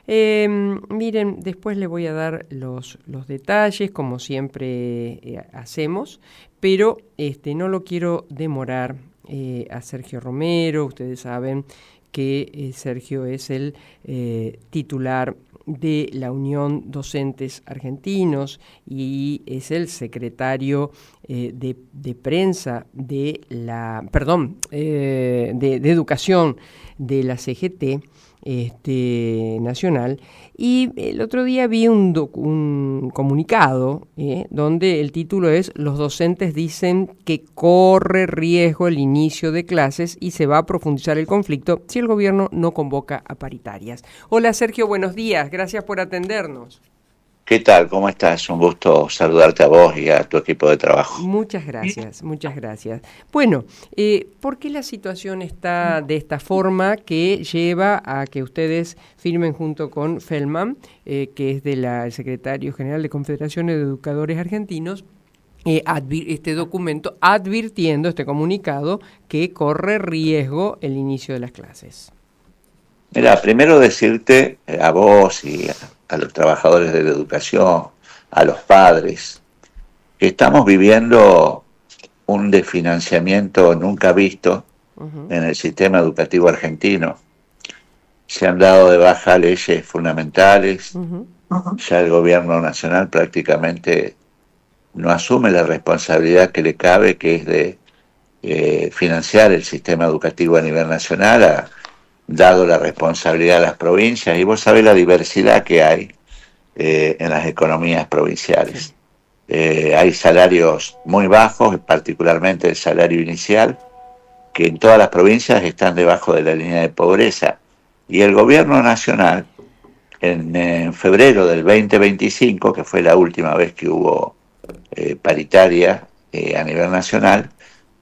Miren, después le voy a dar los detalles, como siempre hacemos, pero no lo quiero demorar a Sergio Romero. Ustedes saben que Sergio es el titular de la Unión Docentes Argentinos y es el secretario de prensa de de educación de la CGT nacional. Y el otro día vi un comunicado donde el título es: los docentes dicen que corre riesgo el inicio de clases y se va a profundizar el conflicto si el gobierno no convoca a paritarias. Hola Sergio, buenos días, gracias por atendernos. ¿Qué tal? ¿Cómo estás? Un gusto saludarte a vos y a tu equipo de trabajo. Muchas gracias, muchas gracias. Bueno, ¿por qué la situación está de esta forma que lleva a que ustedes firmen junto con Feldman, que es el secretario general de Confederación de Educadores Argentinos, este documento advirtiendo, este comunicado, que corre riesgo el inicio de las clases? Mira, primero decirte a vos y a los trabajadores de la educación, a los padres, que estamos viviendo un desfinanciamiento nunca visto en el sistema educativo argentino. Se han dado de baja leyes fundamentales, ya el gobierno nacional prácticamente no asume la responsabilidad que le cabe, que es de financiar el sistema educativo a nivel nacional, dado la responsabilidad de las provincias, y vos sabés la diversidad que hay en las economías provinciales. Hay salarios muy bajos, particularmente el salario inicial, que en todas las provincias están debajo de la línea de pobreza. Y el gobierno nacional, en febrero del 2025, que fue la última vez que hubo paritaria a nivel nacional,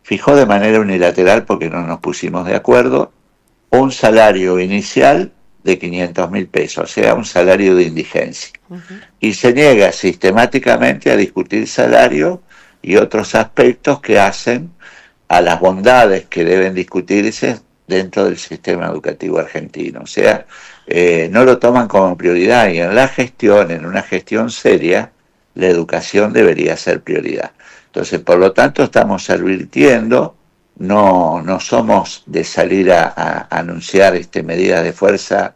fijó de manera unilateral, porque no nos pusimos de acuerdo, un salario inicial de 500.000 pesos, o sea, un salario de indigencia. Y se niega sistemáticamente a discutir salario y otros aspectos que hacen a las bondades que deben discutirse dentro del sistema educativo argentino. O sea, no lo toman como prioridad, y en la gestión, en una gestión seria, la educación debería ser prioridad. Entonces, por lo tanto, estamos advirtiendo. No somos de salir a anunciar medidas de fuerza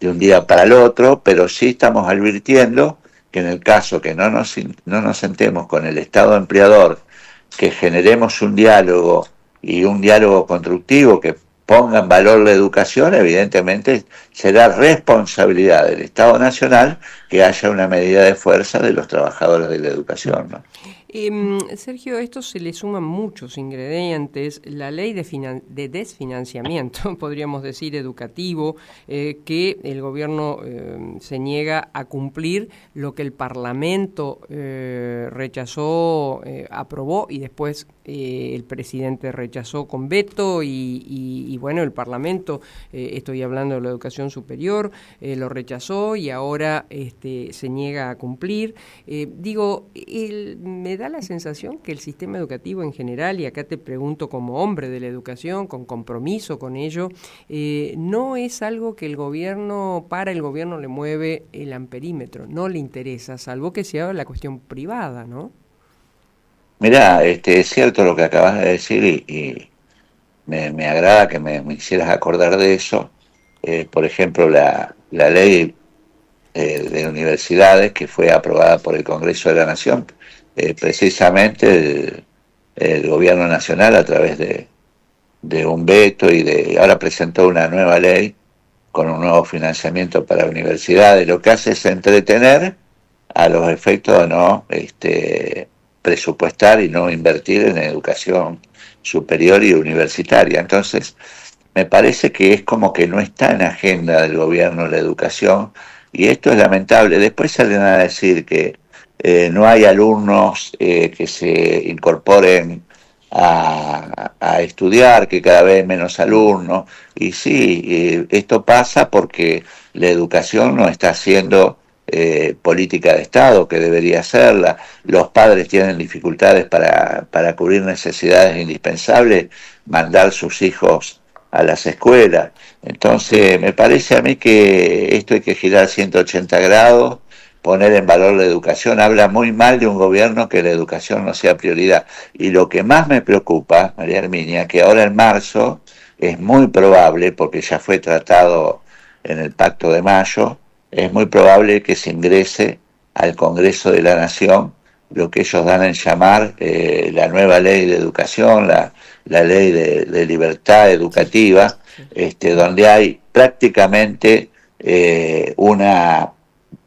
de un día para el otro, pero sí estamos advirtiendo que en el caso que no nos sentemos con el Estado empleador, que generemos un diálogo y un diálogo constructivo que ponga en valor la educación, evidentemente será responsabilidad del Estado Nacional que haya una medida de fuerza de los trabajadores de la educación, ¿no? Sergio, a esto se le suman muchos ingredientes. La ley de desfinanciamiento, podríamos decir, educativo, que el gobierno se niega a cumplir lo que el Parlamento rechazó, aprobó, y después el presidente rechazó con veto, y bueno, el Parlamento, estoy hablando de la educación superior, lo rechazó y ahora se niega a cumplir. Me da la sensación que el sistema educativo en general, y acá te pregunto como hombre de la educación, con compromiso con ello, no es algo que el gobierno le mueve el amperímetro, no le interesa, salvo que sea la cuestión privada, ¿no? Mirá, es cierto lo que acabas de decir, y me agrada que me hicieras acordar de eso. Por ejemplo, la ley de universidades, que fue aprobada por el Congreso de la Nación, precisamente el gobierno nacional, a través de un veto, y ahora presentó una nueva ley con un nuevo financiamiento para universidades, lo que hace es entretener a los efectos de no presupuestar y no invertir en educación superior y universitaria. Entonces, me parece que es como que no está en agenda del gobierno la educación, y esto es lamentable. Después salen a decir que no hay alumnos que se incorporen a estudiar, que cada vez hay menos alumnos, y sí, esto pasa porque la educación no está siendo política de Estado, que debería serla. Los padres tienen dificultades para cubrir necesidades indispensables, mandar sus hijos a las escuelas. Entonces, me parece a mí que esto hay que girar 180 grados, poner en valor la educación. Habla muy mal de un gobierno que la educación no sea prioridad. Y lo que más me preocupa, María Herminia, que ahora en marzo es muy probable, porque ya fue tratado en el Pacto de Mayo, es muy probable que se ingrese al Congreso de la Nación lo que ellos dan en llamar la nueva ley de educación, la ley de libertad educativa, donde hay prácticamente una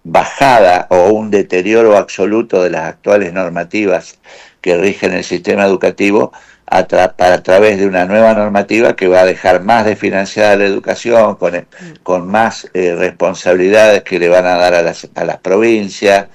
bajada o un deterioro absoluto de las actuales normativas que rigen el sistema educativo a través de una nueva normativa que va a dejar más desfinanciada la educación, con más responsabilidades que le van a dar a las provincias,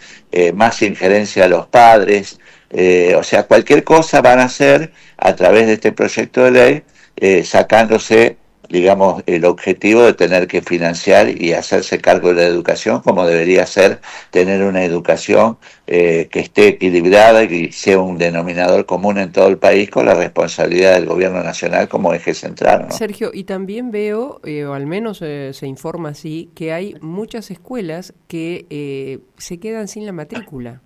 más injerencia a los padres, o sea, cualquier cosa van a hacer a través de este proyecto de ley, sacándose, digamos, el objetivo de tener que financiar y hacerse cargo de la educación, como debería ser tener una educación que esté equilibrada y sea un denominador común en todo el país, con la responsabilidad del gobierno nacional como eje central, ¿no? Sergio, y también veo, o al menos se informa así, que hay muchas escuelas que se quedan sin la matrícula,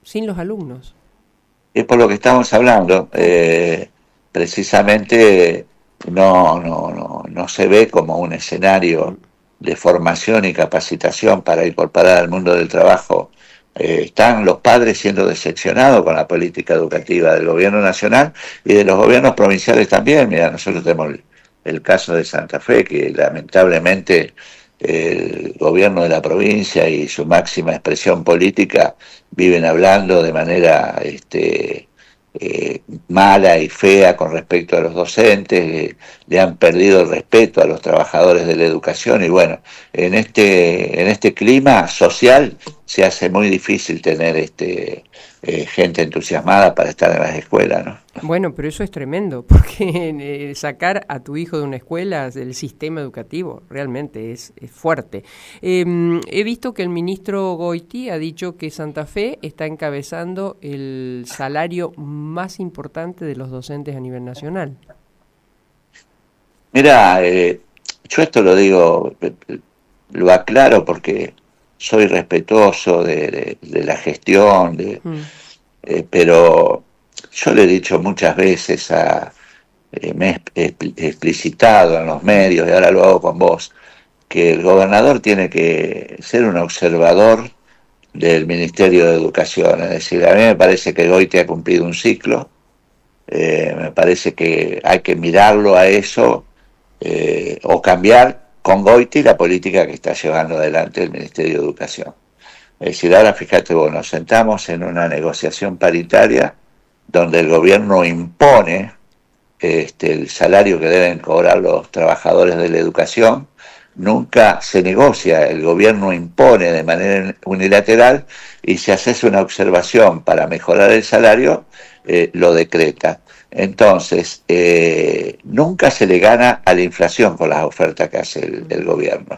sin los alumnos. Es por lo que estamos hablando, precisamente no se ve como un escenario de formación y capacitación para incorporar al mundo del trabajo. Están los padres siendo decepcionados con la política educativa del gobierno nacional y de los gobiernos provinciales también. Mira, nosotros tenemos el caso de Santa Fe, que lamentablemente el gobierno de la provincia y su máxima expresión política viven hablando de manera mala y fea con respecto a los docentes, le han perdido el respeto a los trabajadores de la educación, y bueno, en este clima social se hace muy difícil tener gente entusiasmada para estar en las escuelas, ¿no? Bueno, pero eso es tremendo, porque sacar a tu hijo de una escuela, del sistema educativo, realmente es fuerte. He visto que el ministro Goiti ha dicho que Santa Fe está encabezando el salario más importante de los docentes a nivel nacional. Mira, yo esto lo digo, lo aclaro porque soy respetuoso de la gestión, pero yo le he dicho muchas veces, me he explicitado en los medios y ahora lo hago con vos, que el gobernador tiene que ser un observador del Ministerio de Educación. Es decir, a mí me parece que Goiti ha cumplido un ciclo, me parece que hay que mirarlo a eso, o cambiar con Goiti la política que está llevando adelante el Ministerio de Educación. Es decir, ahora fíjate vos, nos sentamos en una negociación paritaria donde el gobierno impone el salario que deben cobrar los trabajadores de la educación. Nunca se negocia, el gobierno impone de manera unilateral, y si haces una observación para mejorar el salario, lo decreta. Entonces, nunca se le gana a la inflación con las ofertas que hace el gobierno.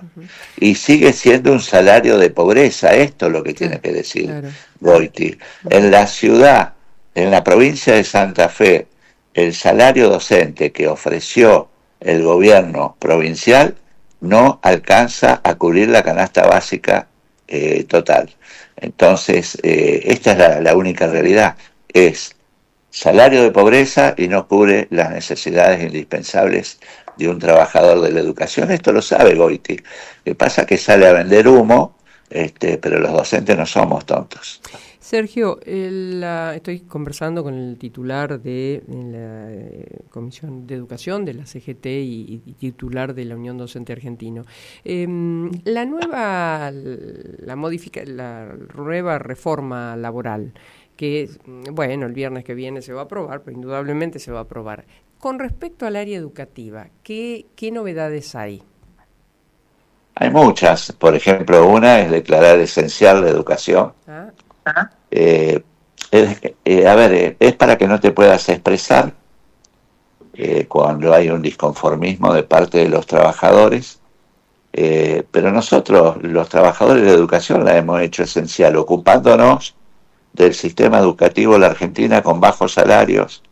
Y sigue siendo un salario de pobreza, esto es lo que tiene que decir Goiti. En la ciudad, en la provincia de Santa Fe, el salario docente que ofreció el gobierno provincial no alcanza a cubrir la canasta básica total. Entonces, esta es la única realidad, es salario de pobreza y no cubre las necesidades indispensables de un trabajador de la educación. Esto lo sabe Goiti. Lo que pasa es que sale a vender humo, pero los docentes no somos tontos. Sergio, estoy conversando con el titular de la Comisión de Educación de la CGT y titular de la Unión Docente Argentino. La nueva reforma laboral, que, bueno, el viernes que viene se va a aprobar, pero indudablemente se va a aprobar. Con respecto al área educativa, ¿qué novedades hay? Hay muchas. Por ejemplo, una es declarar esencial la educación. Es para que no te puedas expresar cuando hay un disconformismo de parte de los trabajadores, pero nosotros, los trabajadores de la educación, la hemos hecho esencial, ocupándonos del sistema educativo de la Argentina, con bajos salarios,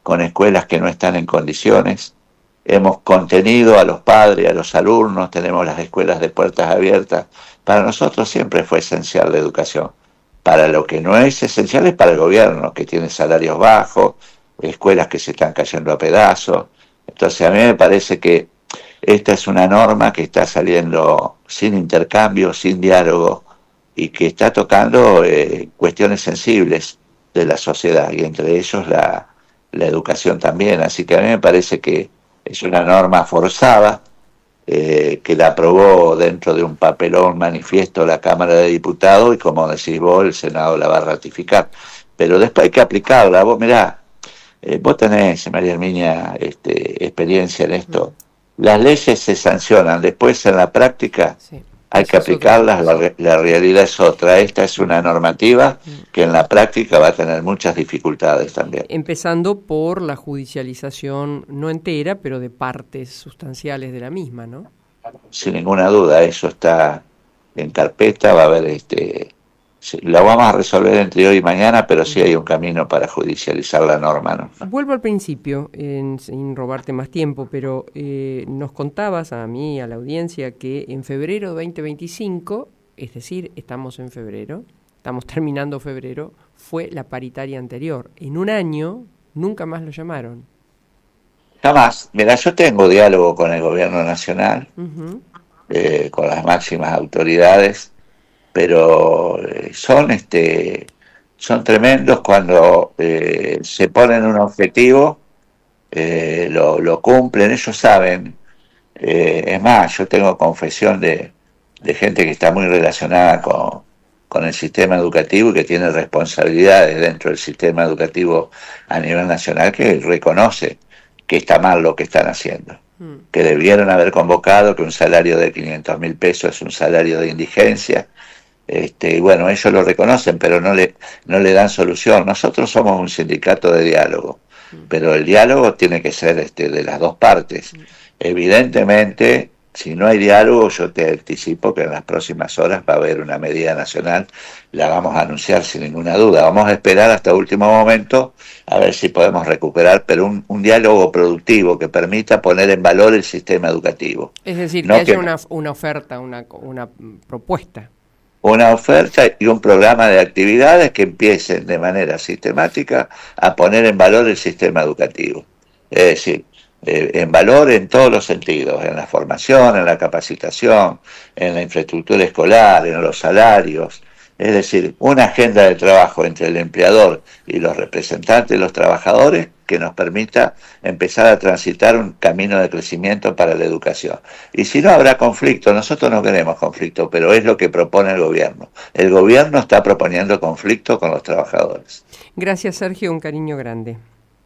con escuelas que no están en condiciones, con profesores que no están capacitados, con un sistema educativo que no está funcionando, con un sistema educativo que no está hemos contenido a los padres, a los alumnos, tenemos las escuelas de puertas abiertas. Para nosotros siempre fue esencial la educación. Para lo que no es esencial es para el gobierno, que tiene salarios bajos, escuelas que se están cayendo a pedazos. Entonces a mí me parece que esta es una norma que está saliendo sin intercambio, sin diálogo, y que está tocando cuestiones sensibles de la sociedad, y entre ellos la educación también. Así que a mí me parece que es una norma forzada, que la aprobó dentro de un papelón manifiesto la Cámara de Diputados, y como decís vos, el Senado la va a ratificar. Pero después hay que aplicarla. Vos mirá, vos tenés, María Herminia, experiencia en esto. Las leyes se sancionan, después en la práctica Sí, hay que eso es otra aplicarlas, cosa. la realidad es otra. Esta es una normativa que en la práctica va a tener muchas dificultades también. Empezando por la judicialización, no entera, pero de partes sustanciales de la misma, ¿no? Sin ninguna duda, eso está en carpeta, va a haber la vamos a resolver entre hoy y mañana, pero sí hay un camino para judicializar la norma, ¿no? Vuelvo al principio, sin robarte más tiempo, pero nos contabas a mí, a la audiencia, que en febrero de 2025, es decir, estamos en febrero, estamos terminando febrero, fue la paritaria anterior. En un año nunca más lo llamaron. Jamás. Mira, yo tengo diálogo con el gobierno nacional, Ujú. con las máximas autoridades, pero son tremendos cuando se ponen un objetivo, lo cumplen, ellos saben. Es más, yo tengo confesión de gente que está muy relacionada con el sistema educativo y que tiene responsabilidades dentro del sistema educativo a nivel nacional, que reconoce que está mal lo que están haciendo, que debieron haber convocado, que un salario de 500.000 pesos es un salario de indigencia. Y bueno, ellos lo reconocen, pero no le dan solución. Nosotros somos un sindicato de diálogo, pero el diálogo tiene que ser de las dos partes. Evidentemente, si no hay diálogo, yo te anticipo que en las próximas horas va a haber una medida nacional, la vamos a anunciar sin ninguna duda. Vamos a esperar hasta último momento a ver si podemos recuperar, pero un diálogo productivo que permita poner en valor el sistema educativo. Es decir, que No haya que una oferta, una propuesta. una oferta y un programa de actividades que empiecen de manera sistemática a poner en valor el sistema educativo. Es decir, en valor en todos los sentidos, en la formación, en la capacitación, en la infraestructura escolar, en los salarios. Es decir, una agenda de trabajo entre el empleador y los representantes de los trabajadores que nos permita empezar a transitar un camino de crecimiento para la educación. Y si no, habrá conflicto. Nosotros no queremos conflicto, pero es lo que propone el gobierno. El gobierno está proponiendo conflicto con los trabajadores. Gracias, Sergio, un cariño grande.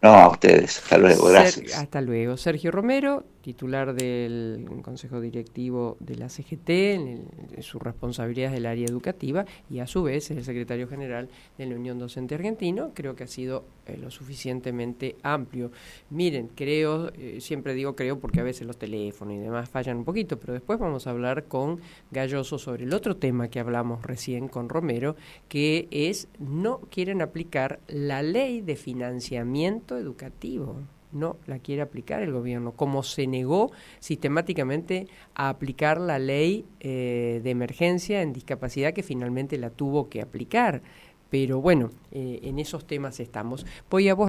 No, a ustedes. Hasta luego. Gracias. Hasta luego. Sergio Romero, titular del Consejo Directivo de la CGT, en su responsabilidad es el área educativa, y a su vez es el secretario general de la Unión Docente Argentino. Creo que ha sido lo suficientemente amplio. Miren, creo, siempre digo creo porque a veces los teléfonos y demás fallan un poquito, pero después vamos a hablar con Galloso sobre el otro tema que hablamos recién con Romero, que es no quieren aplicar la ley de financiamiento educativo. No la quiere aplicar el gobierno, como se negó sistemáticamente a aplicar la ley de emergencia en discapacidad, que finalmente la tuvo que aplicar. Pero bueno, en esos temas estamos. Voy a vos.